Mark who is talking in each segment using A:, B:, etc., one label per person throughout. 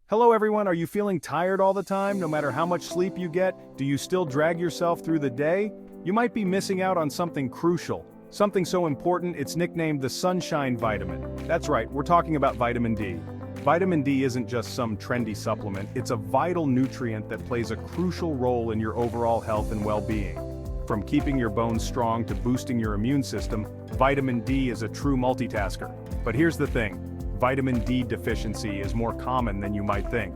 A: Hello everyone, are you feeling tired all the time, no matter how much sleep you get? Do you still drag yourself through the day? You might be missing out on something crucial. Something so important it's nicknamed the sunshine vitamin. That's right, we're talking about vitamin D. Vitamin D isn't just some trendy supplement, it's a vital nutrient that plays a crucial role in your overall health and well-being. From keeping your bones strong to boosting your immune system, vitamin D is a true multitasker. But here's the thing. Vitamin D deficiency is more common than you might think.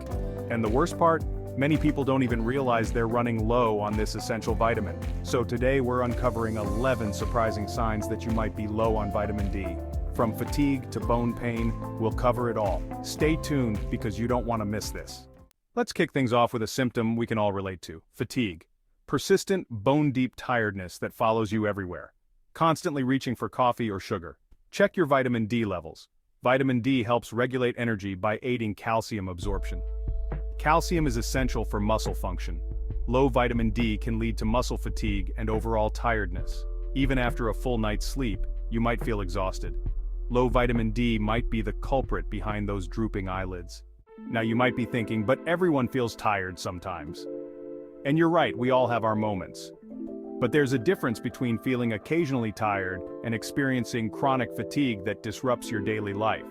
A: And the worst part? Many people don't even realize they're running low on this essential vitamin. So today we're uncovering 11 surprising signs that you might be low on vitamin D. From fatigue to bone pain, we'll cover it all. Stay tuned because you don't want to miss this. Let's kick things off with a symptom we can all relate to: fatigue. Persistent, bone-deep tiredness that follows you everywhere. Constantly reaching for coffee or sugar. Check your vitamin D levels. Vitamin D helps regulate energy by aiding calcium absorption. Calcium is essential for muscle function. Low vitamin D can lead to muscle fatigue and overall tiredness. Even after a full night's sleep, you might feel exhausted. Low vitamin D might be the culprit behind those drooping eyelids. Now you might be thinking, but everyone feels tired sometimes. And you're right, we all have our moments. But there's a difference between feeling occasionally tired and experiencing chronic fatigue that disrupts your daily life.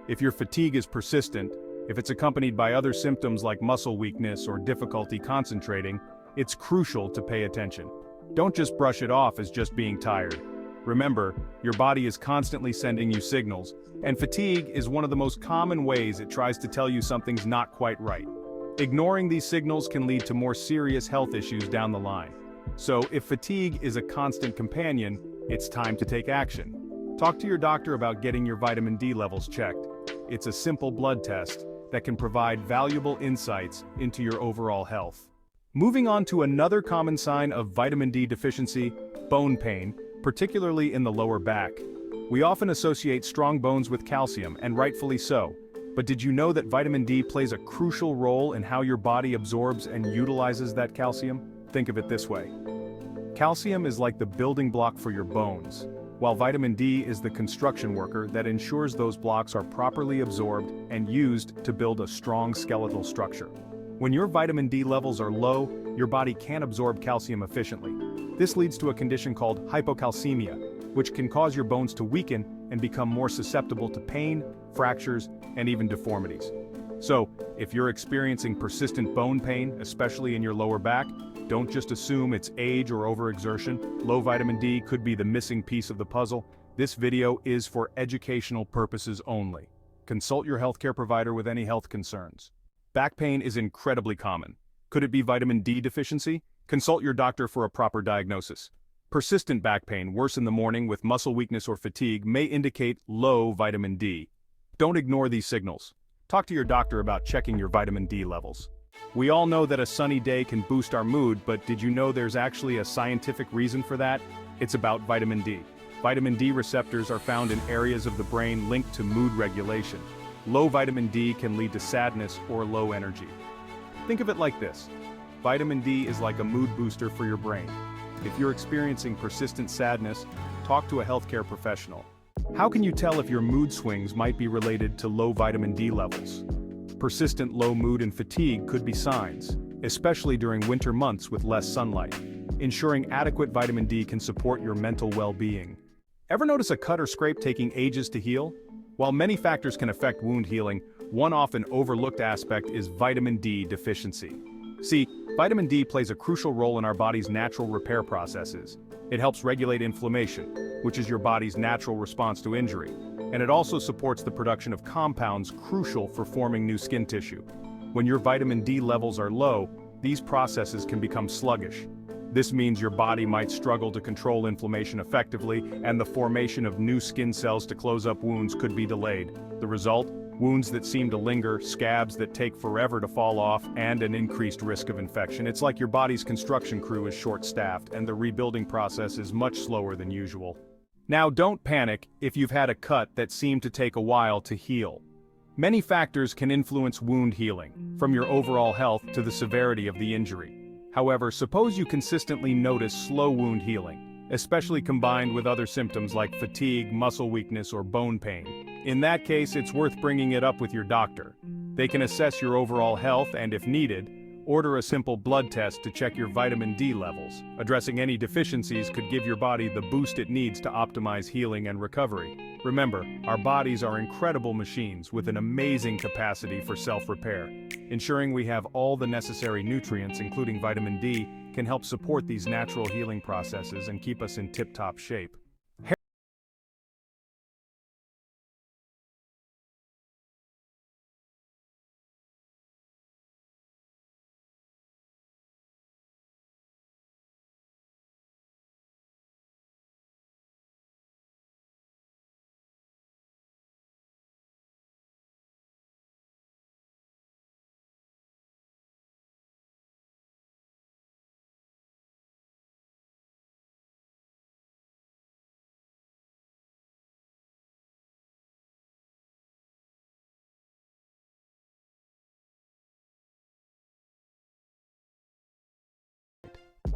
A: If your fatigue is persistent, if it's accompanied by other symptoms like muscle weakness or difficulty concentrating, it's crucial to pay attention. Don't just brush it off as just being tired. Remember, your body is constantly sending you signals, and fatigue is one of the most common ways it tries to tell you something's not quite right. Ignoring these signals can lead to more serious health issues down the line. So, if fatigue is a constant companion, it's time to take action. Talk to your doctor about getting your vitamin D levels checked. It's a simple blood test that can provide valuable insights into your overall health. Moving on to another common sign of vitamin D deficiency: bone pain, particularly in the lower back. We often associate strong bones with calcium, and rightfully so. But did you know that vitamin D plays a crucial role in how your body absorbs and utilizes that calcium? Think of it this way. Calcium is like the building block for your bones, while vitamin D is the construction worker that ensures those blocks are properly absorbed and used to build a strong skeletal structure. When your vitamin D levels are low, your body can't absorb calcium efficiently. This leads to a condition called hypocalcemia, which can cause your bones to weaken and become more susceptible to pain, fractures, and even deformities. So, if you're experiencing persistent bone pain, especially in your lower back, don't just assume it's age or overexertion. Low vitamin D could be the missing piece of the puzzle. This video is for educational purposes only. Consult your healthcare provider with any health concerns. Back pain is incredibly common. Could it be vitamin D deficiency? Consult your doctor for a proper diagnosis. Persistent back pain, worse in the morning with muscle weakness or fatigue, may indicate low vitamin D. Don't ignore these signals. Talk to your doctor about checking your vitamin D levels. We all know that a sunny day can boost our mood, but did you know there's actually a scientific reason for that? It's about vitamin D. Vitamin D receptors are found in areas of the brain linked to mood regulation. Low vitamin D can lead to sadness or low energy. Think of it like this. Vitamin D is like a mood booster for your brain. If you're experiencing persistent sadness, talk to a healthcare professional. How can you tell if your mood swings might be related to low vitamin D levels? Persistent low mood and fatigue could be signs, especially during winter months with less sunlight. Ensuring adequate vitamin D can support your mental well-being. Ever notice a cut or scrape taking ages to heal? While many factors can affect wound healing, one often overlooked aspect is vitamin D deficiency. See, vitamin D plays a crucial role in our body's natural repair processes. It helps regulate inflammation, which is your body's natural response to injury. And it also supports the production of compounds crucial for forming new skin tissue. When your vitamin D levels are low, these processes can become sluggish. This means your body might struggle to control inflammation effectively, and the formation of new skin cells to close up wounds could be delayed. The result? Wounds that seem to linger, scabs that take forever to fall off, and an increased risk of infection. It's like your body's construction crew is short-staffed, and the rebuilding process is much slower than usual. Now, don't panic if you've had a cut that seemed to take a while to heal. Many factors can influence wound healing, from your overall health to the severity of the injury. However, suppose you consistently notice slow wound healing, especially combined with other symptoms like fatigue, muscle weakness, or bone pain. In that case, it's worth bringing it up with your doctor. They can assess your overall health and, if needed, order a simple blood test to check your vitamin D levels. Addressing any deficiencies could give your body the boost it needs to optimize healing and recovery. Remember, our bodies are incredible machines with an amazing capacity for self-repair. Ensuring we have all the necessary nutrients, including vitamin D, can help support these natural healing processes and keep us in tip-top shape.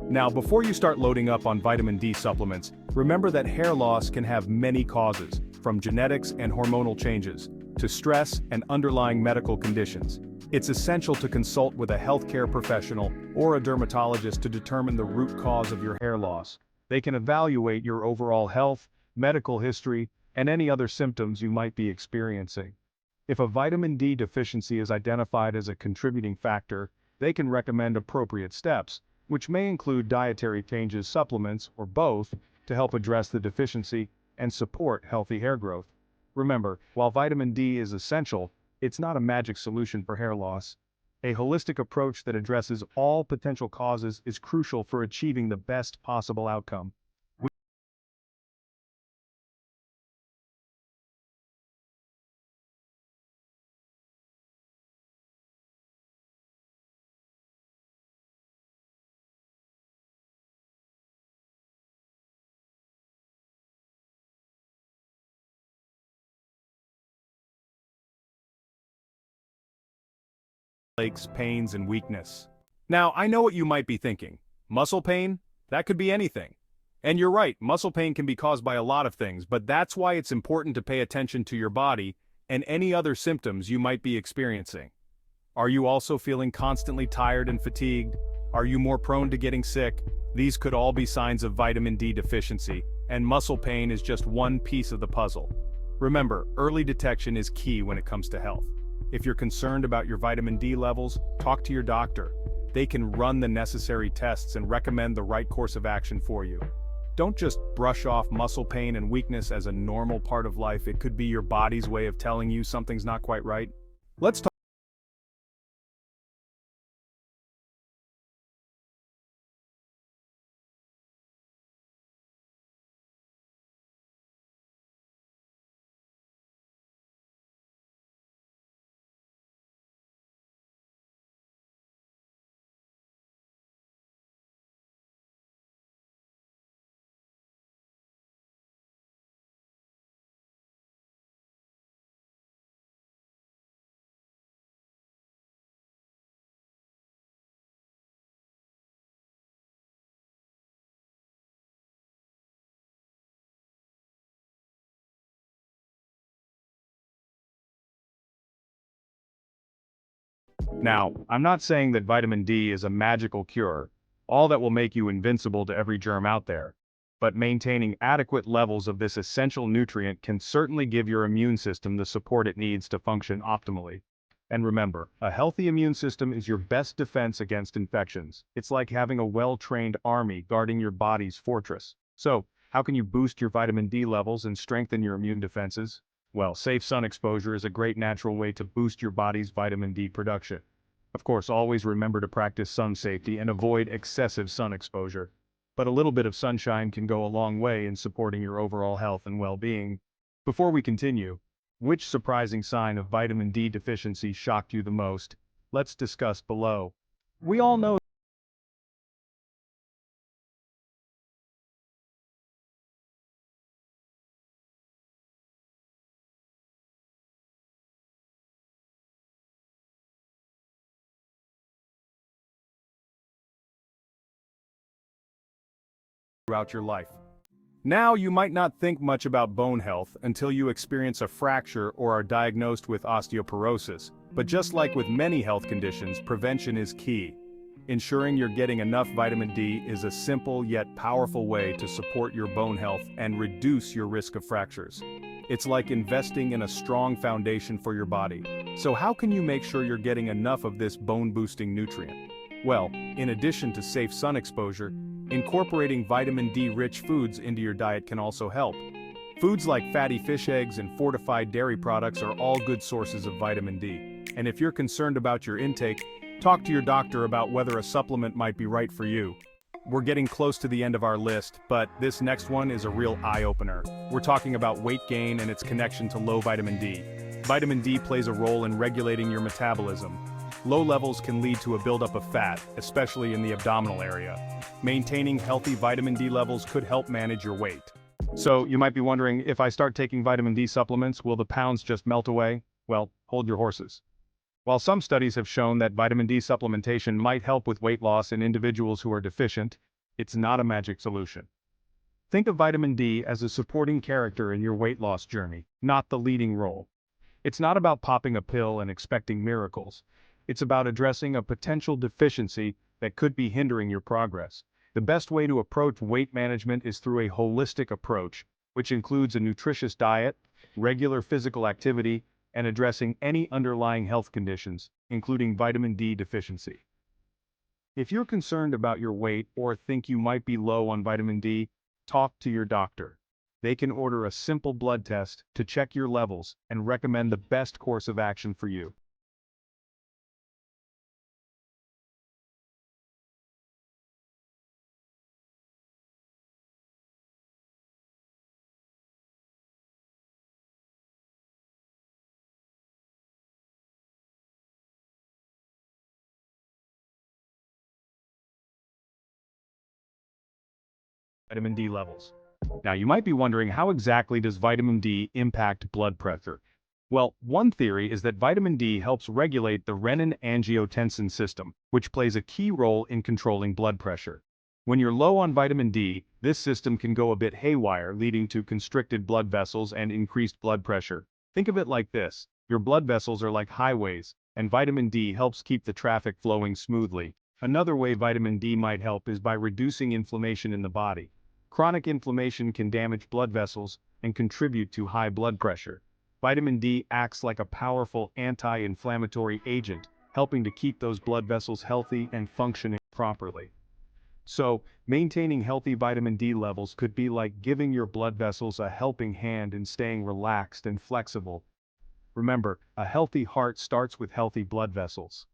A: Now, before you start loading up on vitamin D supplements, remember that hair loss can have many causes, from genetics and hormonal changes, to stress and underlying medical conditions. It's essential to consult with a healthcare professional or a dermatologist to determine the root cause of your hair loss. They can evaluate your overall health, medical history, and any other symptoms you might be experiencing. If a vitamin D deficiency is identified as a contributing factor, they can recommend appropriate steps, which may include dietary changes, supplements, or both, to help address the deficiency and support healthy hair growth. Remember, while vitamin D is essential, it's not a magic solution for hair loss. A holistic approach that addresses all potential causes is crucial for achieving the best possible outcome. Aches, pains, and weakness. Now, I know what you might be thinking. Muscle pain? That could be anything. And you're right, muscle pain can be caused by a lot of things, but that's why it's important to pay attention to your body and any other symptoms you might be experiencing. Are you also feeling constantly tired and fatigued? Are you more prone to getting sick? These could all be signs of vitamin D deficiency, and muscle pain is just one piece of the puzzle. Remember, early detection is key when it comes to health. If you're concerned about your vitamin D levels, talk to your doctor. They can run the necessary tests and recommend the right course of action for you. Don't just brush off muscle pain and weakness as a normal part of life. It could be your body's way of telling you something's not quite right. Let's talk Now, I'm not saying that vitamin D is a magical cure, all that will make you invincible to every germ out there. But maintaining adequate levels of this essential nutrient can certainly give your immune system the support it needs to function optimally. And remember, a healthy immune system is your best defense against infections. It's like having a well-trained army guarding your body's fortress. So, how can you boost your vitamin D levels and strengthen your immune defenses? Well, safe sun exposure is a great natural way to boost your body's vitamin D production. Of course, always remember to practice sun safety and avoid excessive sun exposure. But a little bit of sunshine can go a long way in supporting your overall health and well-being. Before we continue, which surprising sign of vitamin D deficiency shocked you the most? Let's discuss below. We all know throughout your life. Now, you might not think much about bone health until you experience a fracture or are diagnosed with osteoporosis, but just like with many health conditions, prevention is key. Ensuring you're getting enough vitamin D is a simple yet powerful way to support your bone health and reduce your risk of fractures. It's like investing in a strong foundation for your body. So how can you make sure you're getting enough of this bone-boosting nutrient? Well, in addition to safe sun exposure, incorporating vitamin D-rich foods into your diet can also help. Foods like fatty fish eggs and fortified dairy products are all good sources of vitamin D. And if you're concerned about your intake, talk to your doctor about whether a supplement might be right for you. We're getting close to the end of our list, but this next one is a real eye-opener. We're talking about weight gain and its connection to low vitamin D. Vitamin D plays a role in regulating your metabolism. Low levels can lead to a buildup of fat, especially in the abdominal area. Maintaining healthy vitamin D levels could help manage your weight. So, you might be wondering, if I start taking vitamin D supplements, will the pounds just melt away? Well, hold your horses. While some studies have shown that vitamin D supplementation might help with weight loss in individuals who are deficient, it's not a magic solution. Think of vitamin D as a supporting character in your weight loss journey, not the leading role. It's not about popping a pill and expecting miracles. It's about addressing a potential deficiency that could be hindering your progress. The best way to approach weight management is through a holistic approach, which includes a nutritious diet, regular physical activity, and addressing any underlying health conditions, including vitamin D deficiency. If you're concerned about your weight or think you might be low on vitamin D, talk to your doctor. They can order a simple blood test to check your levels and recommend the best course of action for you. Vitamin D levels. Now, you might be wondering, how exactly does vitamin D impact blood pressure? Well, one theory is that vitamin D helps regulate the renin-angiotensin system, which plays a key role in controlling blood pressure. When you're low on vitamin D, this system can go a bit haywire, leading to constricted blood vessels and increased blood pressure. Think of it like this: your blood vessels are like highways, and vitamin D helps keep the traffic flowing smoothly. Another way vitamin D might help is by reducing inflammation in the body. Chronic inflammation can damage blood vessels and contribute to high blood pressure. Vitamin D acts like a powerful anti-inflammatory agent, helping to keep those blood vessels healthy and functioning properly. So, maintaining healthy vitamin D levels could be like giving your blood vessels a helping hand in staying relaxed and flexible. Remember, a healthy heart starts with healthy blood vessels.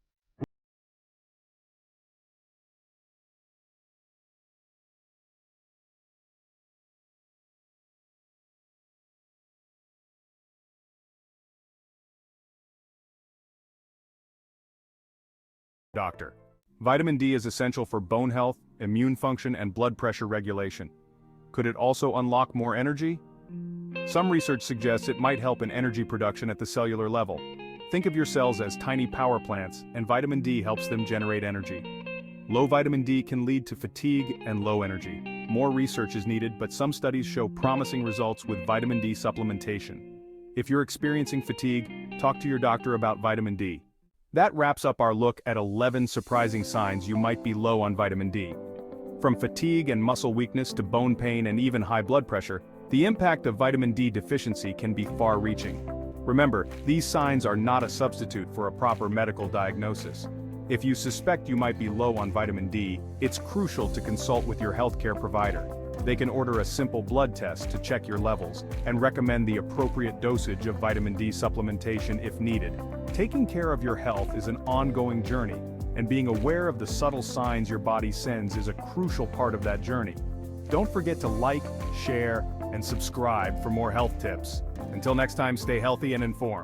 A: Doctor. Vitamin D is essential for bone health, immune function, and blood pressure regulation. Could it also unlock more energy? Some research suggests it might help in energy production at the cellular level. Think of your cells as tiny power plants, and vitamin D helps them generate energy. Low vitamin D can lead to fatigue and low energy. More research is needed, but some studies show promising results with vitamin D supplementation. If you're experiencing fatigue, talk to your doctor about vitamin D. That wraps up our look at 11 surprising signs you might be low on vitamin D. From fatigue and muscle weakness to bone pain and even high blood pressure, the impact of vitamin D deficiency can be far-reaching. Remember, these signs are not a substitute for a proper medical diagnosis. If you suspect you might be low on vitamin D, it's crucial to consult with your healthcare provider. They can order a simple blood test to check your levels and recommend the appropriate dosage of vitamin D supplementation if needed. Taking care of your health is an ongoing journey, and being aware of the subtle signs your body sends is a crucial part of that journey. Don't forget to like, share, and subscribe for more health tips. Until next time, stay healthy and informed.